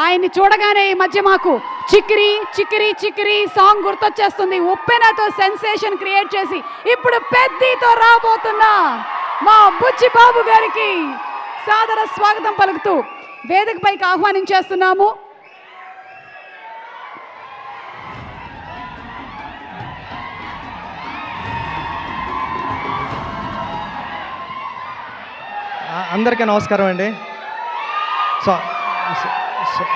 ఆయన్ని చూడగానే ఈ మధ్య మాకు చిక్కిరి చిక్కిరి చిక్కిరి సాంగ్ గుర్తొచ్చేస్తుంది. ఉప్పెనతో సెన్సేషన్ క్రియేట్ చేసి ఇప్పుడు పెద్దతో రాబోతున్న మా బుచ్చి బాబు గారికి సాదర స్వాగతం పలుకుతూ వేదికపైకి ఆహ్వానించేస్తున్నాము. అందరికీ నమస్కారం అండి.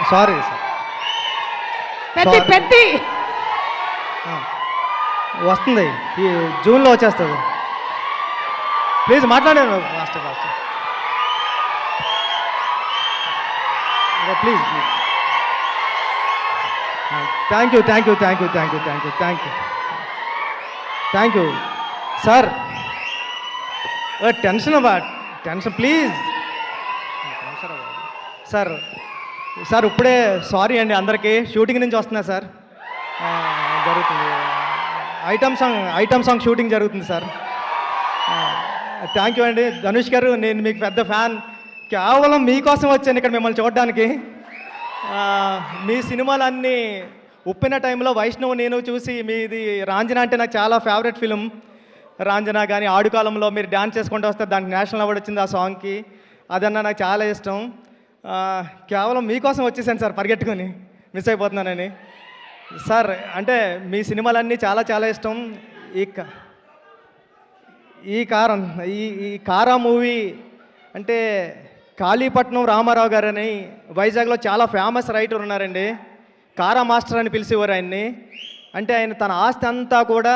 సారీ సార్, పెద్ది వస్తుంది, ఈ జూన్లో వచ్చేస్తుంది. ప్లీజ్ మాట్లాడాను fast fast, please. Thank you thank you thank you thank you thank you thank you thank you sir. Tension please sir. Sir ఇప్పుడే సారీ అండి అందరికీ, షూటింగ్ నుంచి వస్తున్నా సార్. జరుగుతుంది ఐటమ్ సాంగ్ షూటింగ్ జరుగుతుంది సార్. థ్యాంక్ యూ అండి ధనుష్ గారు, నేను మీకు పెద్ద ఫ్యాన్. కేవలం మీకోసం వచ్చాను ఇక్కడ మిమ్మల్ని చూడడానికి. మీ సినిమాలన్నీ ఉప్పిన టైంలో వైష్ణవ్ నేను చూసి, మీది రాంజన అంటే నాకు చాలా ఫేవరెట్ ఫిలిం. రాంజన కానీ ఆడుకాలంలో మీరు డ్యాన్స్ చేసుకుంటూ వస్తే దానికి నేషనల్ అవార్డు వచ్చింది ఆ సాంగ్కి. అదన్నా నాకు చాలా ఇష్టం. కేవలం మీకోసం వచ్చేసాను సార్, పరిగెట్టుకొని మిస్ అయిపోతున్నానని. సార్ అంటే మీ సినిమాలన్నీ చాలా చాలా ఇష్టం. ఈ కారా మూవీ అంటే కాళీపట్నం రామారావు గారని వైజాగ్లో చాలా ఫేమస్ రైటర్ ఉన్నారండి. కారా మాస్టర్ అని పిలిచేవారు ఆయన్ని. అంటే ఆయన తన ఆస్తి అంతా కూడా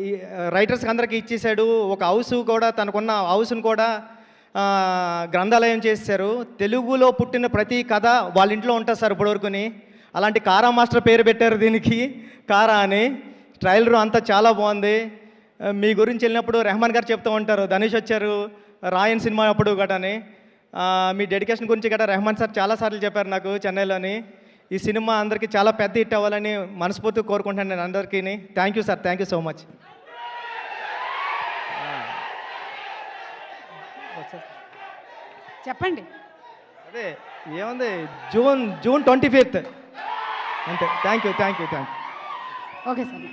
ఈ రైటర్స్కి అందరికీ ఇచ్చేసాడు. ఒక హౌస్ కూడా, తనకున్న హౌస్ను కూడా గ్రంథాలయం చేశారు. తెలుగులో పుట్టిన ప్రతి కథ వాళ్ళ ఇంట్లో ఉంటుంది సార్ ఇప్పటివరకుని. అలాంటి కారా మాస్టర్ పేరు పెట్టారు దీనికి, కారా అని. ట్రైలర్ అంతా చాలా బాగుంది. మీ గురించి వెళ్ళినప్పుడు రెహమాన్ గారు చెప్తూ ఉంటారు, ధనుష్ వచ్చారు రాయన్ సినిమా అప్పుడు గటని. మీ డెడికేషన్ గురించి గట్రా రెహమాన్ సార్ చాలాసార్లు చెప్పారు నాకు చెన్నైలోని. ఈ సినిమా అందరికీ చాలా పెద్ద హిట్ అవ్వాలని మనస్ఫూర్తిగా కోరుకుంటాను నేను అందరికీ. Thank you sir, thank you so much. చెప్పండి. అదే ఏముంది, జూన్ 25th అంతే. Thank you thank you thank you. Okay sir.